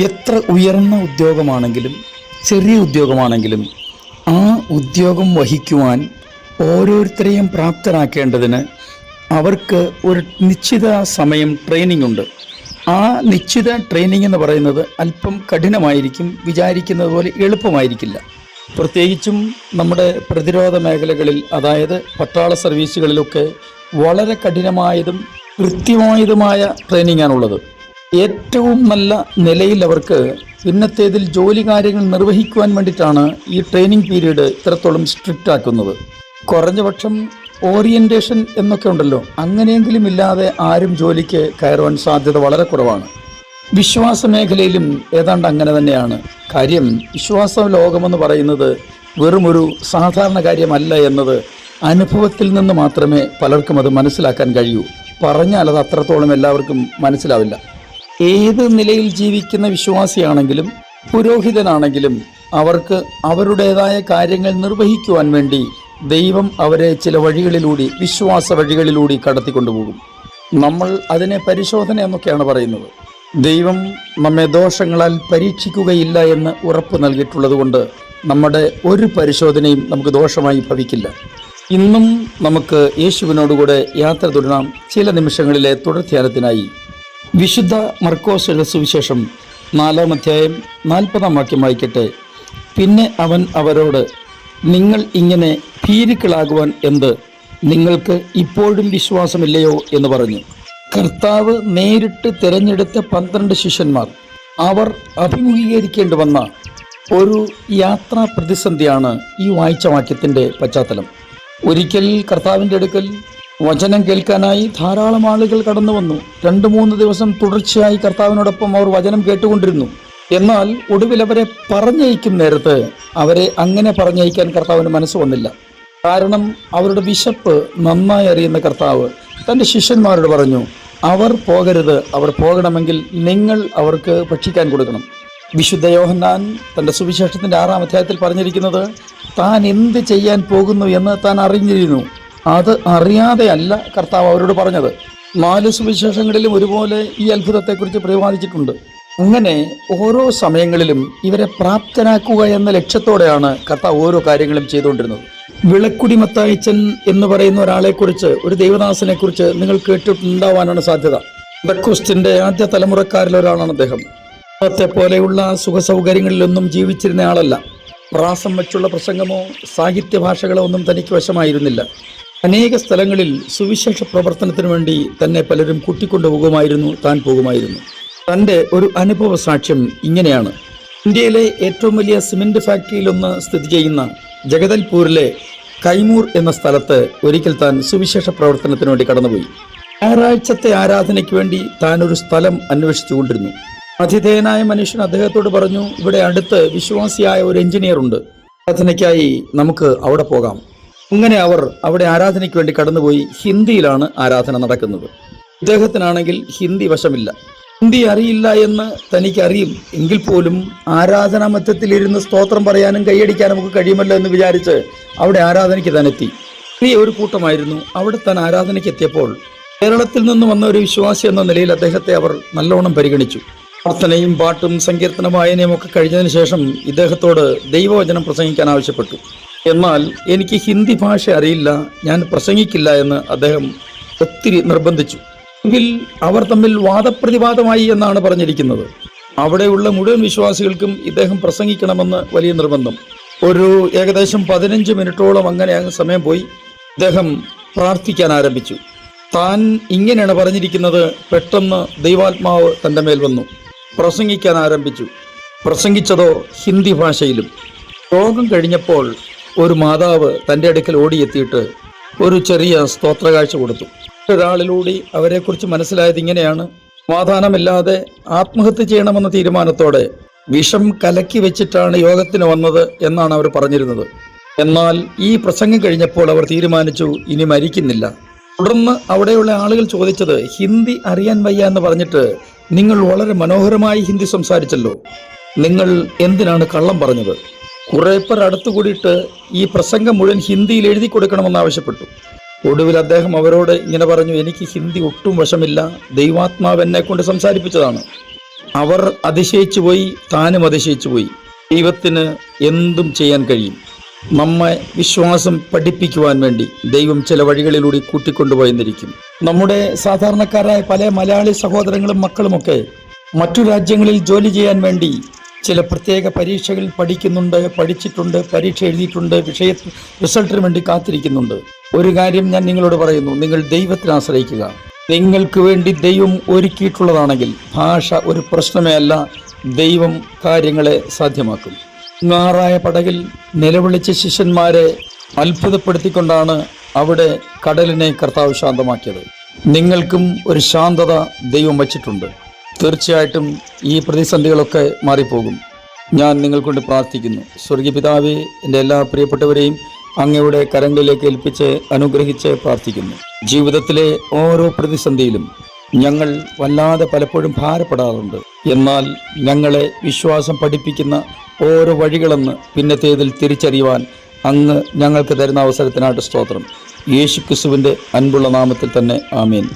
എത്ര ഉയർന്ന ഉദ്യോഗമാണെങ്കിലും ചെറിയ ഉദ്യോഗമാണെങ്കിലും ആ ഉദ്യോഗം വഹിക്കുവാൻ ഓരോരുത്തരെയും പ്രാപ്തരാക്കേണ്ടതിന് അവർക്ക് ഒരു നിശ്ചിത സമയം ട്രെയിനിങ് ഉണ്ട്. ആ നിശ്ചിത ട്രെയിനിങ് എന്ന് പറയുന്നത് അല്പം കഠിനമായിരിക്കും, വിചാരിക്കുന്നത് പോലെ എളുപ്പമായിരിക്കില്ല. പ്രത്യേകിച്ചും നമ്മുടെ പ്രതിരോധ മേഖലകളിൽ, അതായത് പട്ടാള സർവീസുകളിലൊക്കെ വളരെ കഠിനമായതും കൃത്യമായതുമായ ട്രെയിനിങ്ങാണുള്ളത്. ഏറ്റവും നല്ല നിലയിൽ അവർക്ക് പിന്നത്തേതിൽ ജോലി കാര്യങ്ങൾ നിർവഹിക്കുവാൻ വേണ്ടിയിട്ടാണ് ഈ ട്രെയിനിങ് പീരീഡ് ഇത്രത്തോളം സ്ട്രിക്റ്റ് ആക്കുന്നത്. കുറഞ്ഞപക്ഷം ഓറിയൻറ്റേഷൻ എന്നൊക്കെ ഉണ്ടല്ലോ, അങ്ങനെയെങ്കിലും ഇല്ലാതെ ആരും ജോലിക്ക് കയറുവാൻ സാധ്യത വളരെ കുറവാണ്. വിശ്വാസ മേഖലയിലും ഏതാണ്ട് അങ്ങനെ തന്നെയാണ്. കാര്യം, വിശ്വാസ ലോകമെന്ന് പറയുന്നത് വെറുമൊരു സാധാരണ കാര്യമല്ല എന്നത് അനുഭവത്തിൽ നിന്ന് മാത്രമേ പലർക്കും അത് മനസ്സിലാക്കാൻ കഴിയൂ. പറഞ്ഞാൽ അത് അത്രത്തോളം എല്ലാവർക്കും മനസ്സിലാവില്ല. ഏത് നിലയിൽ ജീവിക്കുന്ന വിശ്വാസിയാണെങ്കിലും പുരോഹിതനാണെങ്കിലും അവർക്ക് അവരുടേതായ കാര്യങ്ങൾ നിർവഹിക്കുവാൻ വേണ്ടി ദൈവം അവരെ ചില വഴികളിലൂടെ, വിശ്വാസ വഴികളിലൂടെ കടത്തിക്കൊണ്ടുപോകും. നമ്മൾ അതിനെ പരിശോധന എന്നൊക്കെയാണ് പറയുന്നത്. ദൈവം നമ്മെ ദോഷങ്ങളാൽ പരീക്ഷിക്കുകയില്ല എന്ന് ഉറപ്പ് നൽകിയിട്ടുള്ളത് കൊണ്ട് നമ്മുടെ ഒരു പരിശോധനയും നമുക്ക് ദോഷമായി ഭവിക്കില്ല. ഇന്നും നമുക്ക് യേശുവിനോടുകൂടെ യാത്ര തുടരാം. ചില നിമിഷങ്ങളിലെ തുടർധ്യാനത്തിനായി വിശുദ്ധ മർക്കോസ് എഴുതിയ സുവിശേഷം 4-ാം അധ്യായം 40-ാം വാക്യം വായിക്കട്ടെ. പിന്നെ അവൻ അവരോട്, നിങ്ങൾ ഇങ്ങനെ ഭീരുക്കളാകുവാൻ എന്ത്? നിങ്ങൾക്ക് ഇപ്പോഴും വിശ്വാസമില്ലയോ എന്ന് പറഞ്ഞു. കർത്താവ് നേരിട്ട് തിരഞ്ഞെടുത്ത 12 ശിഷ്യന്മാർ അവർ അഭിമുഖീകരിക്കേണ്ടി വന്ന ഒരു യാത്രാ പ്രതിസന്ധിയാണ് ഈ വായിച്ച വാക്യത്തിൻ്റെ പശ്ചാത്തലം. ഒരിക്കൽ കർത്താവിൻ്റെ അടുക്കൽ വചനം കേൾക്കാനായി ധാരാളം ആളുകൾ കടന്നു വന്നു. 2-3 ദിവസം തുടർച്ചയായി കർത്താവിനോടൊപ്പം അവർ വചനം കേട്ടുകൊണ്ടിരുന്നു. എന്നാൽ ഒടുവിൽ അവരെ പറഞ്ഞയക്കും നേരത്ത് അവരെ അങ്ങനെ പറഞ്ഞയക്കാൻ കർത്താവിന് മനസ്സ് വന്നില്ല. കാരണം അവരുടെ വിശപ്പ് നന്നായി അറിയുന്ന കർത്താവ് തൻ്റെ ശിഷ്യന്മാരോട് പറഞ്ഞു, അവർ പോകരുത്, അവർ പോകണമെങ്കിൽ നിങ്ങൾ അവർക്ക് ഭക്ഷിക്കാൻ കൊടുക്കണം. വിശുദ്ധ യോഹന്നാൻ തൻ്റെ സുവിശേഷത്തിൻ്റെ 6-ാം അധ്യായത്തിൽ പറഞ്ഞിരിക്കുന്നത് താൻ എന്ത് ചെയ്യാൻ പോകുന്നു എന്ന് താൻ അറിഞ്ഞിരുന്നു. അത് അറിയാതെയല്ല കർത്താവ് അവരോട് പറഞ്ഞത്. 4 സുവിശേഷങ്ങളിലും ഒരുപോലെ ഈ അത്ഭുതത്തെക്കുറിച്ച് പ്രതിപാദിച്ചിട്ടുണ്ട്. അങ്ങനെ ഓരോ സമയങ്ങളിലും ഇവരെ പ്രാപ്തനാക്കുക എന്ന ലക്ഷ്യത്തോടെയാണ് കർത്താവ് ഓരോ കാര്യങ്ങളും ചെയ്തുകൊണ്ടിരുന്നത്. വിളക്കുടി മത്തായിച്ചൻ എന്ന് പറയുന്ന ഒരാളെക്കുറിച്ച്, ഒരു ദൈവദാസനെക്കുറിച്ച് നിങ്ങൾ കേട്ടിട്ടുണ്ടാവാനാണ് സാധ്യത. ബെക്കോസ്റ്റിൻ്റെ ആദ്യ തലമുറക്കാരിൽ ഒരാളാണ് അദ്ദേഹം. ഇന്നത്തെ പോലെയുള്ള സുഖസൗകര്യങ്ങളിലൊന്നും ജീവിച്ചിരുന്ന ആളല്ല. പ്രാസം വെച്ചുള്ള പ്രസംഗമോ സാഹിത്യ ഭാഷകളോ ഒന്നും തനിക്ക് വശമായിരുന്നില്ല. അനേക സ്ഥലങ്ങളിൽ സുവിശേഷ പ്രവർത്തനത്തിനു വേണ്ടി തന്നെ പലരും കൂട്ടിക്കൊണ്ടുപോകുമായിരുന്നു, താൻ പോകുമായിരുന്നു. തൻ്റെ ഒരു അനുഭവ സാക്ഷ്യം ഇങ്ങനെയാണ്. ഇന്ത്യയിലെ ഏറ്റവും വലിയ സിമെന്റ് ഫാക്ടറിയിലൊന്ന് സ്ഥിതി ചെയ്യുന്ന ജഗദൽപൂരിലെ കൈമൂർ എന്ന സ്ഥലത്ത് ഒരിക്കൽ താൻ സുവിശേഷ പ്രവർത്തനത്തിനു വേണ്ടി കടന്നുപോയി. ഞായറാഴ്ചത്തെ ആരാധനയ്ക്ക് വേണ്ടി താൻ ഒരു സ്ഥലം അന്വേഷിച്ചുകൊണ്ടിരുന്നു. ആതിഥേയനായ മനുഷ്യൻ അദ്ദേഹത്തോട് പറഞ്ഞു, ഇവിടെ അടുത്ത് വിശ്വാസിയായ ഒരു എഞ്ചിനീയർ ഉണ്ട്, ആരാധനയ്ക്കായി നമുക്ക് അവിടെ പോകാം. അങ്ങനെ അവർ അവിടെ ആരാധനയ്ക്ക് വേണ്ടി കടന്നുപോയി. ഹിന്ദിയിലാണ് ആരാധന നടക്കുന്നത്. ഇദ്ദേഹത്തിനാണെങ്കിൽ ഹിന്ദി വശമില്ല. ഹിന്ദി അറിയില്ല എന്ന് തനിക്കറിയും. എങ്കിൽ പോലും ആരാധനാ മധ്യത്തിലിരുന്ന് സ്തോത്രം പറയാനും കൈയടിക്കാനും നമുക്ക് കഴിയുമല്ലോ എന്ന് വിചാരിച്ച് അവിടെ ആരാധനയ്ക്ക് താൻ എത്തി. ചെറിയ ഒരു കൂട്ടമായിരുന്നു. അവിടെ താൻ ആരാധനയ്ക്ക് എത്തിയപ്പോൾ കേരളത്തിൽ നിന്ന് വന്ന ഒരു വിശ്വാസി എന്ന നിലയിൽ അദ്ദേഹത്തെ അവർ നല്ലോണം പരിഗണിച്ചു. പ്രാർത്ഥനയും പാട്ടും സങ്കീർത്തന വായനയും ഒക്കെ കഴിഞ്ഞതിന് ശേഷം ഇദ്ദേഹത്തോട് ദൈവവചനം പ്രസംഗിക്കാൻ ആവശ്യപ്പെട്ടു. എന്നാൽ എനിക്ക് ഹിന്ദി ഭാഷ അറിയില്ല, ഞാൻ പ്രസംഗിക്കില്ല എന്ന് അദ്ദേഹം ഒത്തിരി നിർബന്ധിച്ചു. എങ്കിൽ അവർ തമ്മിൽ വാദപ്രതിവാദമായി എന്നാണ് പറഞ്ഞിരിക്കുന്നത്. അവിടെയുള്ള മുഴുവൻ വിശ്വാസികൾക്കും ഇദ്ദേഹം പ്രസംഗിക്കണമെന്ന് വലിയ നിർബന്ധം. ഒരു ഏകദേശം 15 മിനിറ്റോളം അങ്ങനെ സമയം പോയി. ഇദ്ദേഹം പ്രാർത്ഥിക്കാൻ ആരംഭിച്ചു. താൻ ഇങ്ങനെയാണ് പറഞ്ഞിരിക്കുന്നത്. പെട്ടെന്ന് ദൈവാത്മാവ് തൻ്റെ മേൽ വന്നു. പ്രസംഗിക്കാൻ ആരംഭിച്ചു. പ്രസംഗിച്ചതോ ഹിന്ദി ഭാഷയിലും. യോഗം കഴിഞ്ഞപ്പോൾ ഒരു മാതാവ് തൻ്റെ അടുക്കൽ ഓടിയെത്തിയിട്ട് ഒരു ചെറിയ സ്തോത്രകാഴ്ച കൊടുത്തു. ഒരാളിലൂടെ അവരെക്കുറിച്ച് മനസ്സിലായത് ഇങ്ങനെയാണ്: സമാധാനമില്ലാതെ ആത്മഹത്യ ചെയ്യണമെന്ന തീരുമാനത്തോടെ വിഷം കലക്കി വെച്ചിട്ടാണ് യോഗത്തിന് വന്നത് എന്നാണ് അവർ പറഞ്ഞിരുന്നത്. എന്നാൽ ഈ പ്രസംഗം കഴിഞ്ഞപ്പോൾ അവർ തീരുമാനിച്ചു ഇനി മരിക്കുന്നില്ല. തുടർന്ന് അവിടെയുള്ള ആളുകൾ ചോദിച്ചത്, ഹിന്ദി അറിയാൻ വയ്യ എന്ന് പറഞ്ഞിട്ട് നിങ്ങൾ വളരെ മനോഹരമായി ഹിന്ദി സംസാരിച്ചല്ലോ, നിങ്ങൾ എന്തിനാണ് കള്ളം പറഞ്ഞത്? കുറെ പേർ അടുത്തുകൂടിയിട്ട് ഈ പ്രസംഗം മുഴുവൻ ഹിന്ദിയിൽ എഴുതി കൊടുക്കണമെന്ന് ആവശ്യപ്പെട്ടു. ഒടുവിൽ അദ്ദേഹം അവരോട് ഇങ്ങനെ പറഞ്ഞു, എനിക്ക് ഹിന്ദി ഒട്ടും വശമില്ല, ദൈവാത്മാവ് എന്നെ കൊണ്ട് സംസാരിപ്പിച്ചതാണ്. അവർ അതിശയിച്ചു പോയി, താനും അതിശയിച്ചു പോയി. ദൈവത്തിന് എന്തും ചെയ്യാൻ കഴിയും. നമ്മെ വിശ്വാസം പഠിപ്പിക്കുവാൻ വേണ്ടി ദൈവം ചില വഴികളിലൂടെ കൂട്ടിക്കൊണ്ടുപോയെന്നിരിക്കും. നമ്മുടെ സാധാരണക്കാരായ പല മലയാളി സഹോദരങ്ങളും മക്കളുമൊക്കെ മറ്റു രാജ്യങ്ങളിൽ ജോലി ചെയ്യാൻ വേണ്ടി ചില പ്രത്യേക പരീക്ഷകൾ പഠിച്ചിട്ടുണ്ട്, പരീക്ഷ എഴുതിയിട്ടുണ്ട്, റിസൾട്ടിന് വേണ്ടി കാത്തിരിക്കുന്നുണ്ട്. ഒരു കാര്യം ഞാൻ നിങ്ങളോട് പറയുന്നു, നിങ്ങൾ ദൈവത്തിന് ആശ്രയിക്കുക. നിങ്ങൾക്ക് വേണ്ടി ദൈവം ഒരുക്കിയിട്ടുള്ളതാണെങ്കിൽ ഭാഷ ഒരു പ്രശ്നമേ അല്ല. ദൈവം കാര്യങ്ങളെ സാധ്യമാക്കും. ാറായ പടകിൽ നിലവിളിച്ച ശിഷ്യന്മാരെ അത്ഭുതപ്പെടുത്തിക്കൊണ്ടാണ് അവിടെ കടലിനെ കർത്താവ് ശാന്തമാക്കിയത്. നിങ്ങൾക്കും ഒരു ശാന്തത ദൈവം വച്ചിട്ടുണ്ട്. തീർച്ചയായിട്ടും ഈ പ്രതിസന്ധികളൊക്കെ മാറിപ്പോകും. ഞാൻ നിങ്ങൾക്ക് വേണ്ടി പ്രാർത്ഥിക്കുന്നു. സ്വർഗീയ പിതാവേ, എൻ്റെ എല്ലാ പ്രിയപ്പെട്ടവരെയും അങ്ങയുടെ കരങ്ങളിലേക്ക് ഏൽപ്പിച്ച് അനുഗ്രഹിച്ച് പ്രാർത്ഥിക്കുന്നു. ജീവിതത്തിലെ ഓരോ പ്രതിസന്ധിയിലും ഞങ്ങൾ വല്ലാതെ പലപ്പോഴും ഭാരപ്പെടാറുണ്ട്. എന്നാൽ ഞങ്ങളെ വിശ്വാസം പഠിപ്പിക്കുന്ന ഓരോ വഴികളെന്ന് പിന്നത്തേതിൽ തിരിച്ചറിയുവാൻ അങ്ങ് ഞങ്ങൾക്ക് തരുന്ന അവസരത്തിനായിട്ട് സ്തോത്രം. യേശുക്രിസ്തുവിൻ്റെ അൻപുള്ള നാമത്തിൽ തന്നെ ആമേൻ.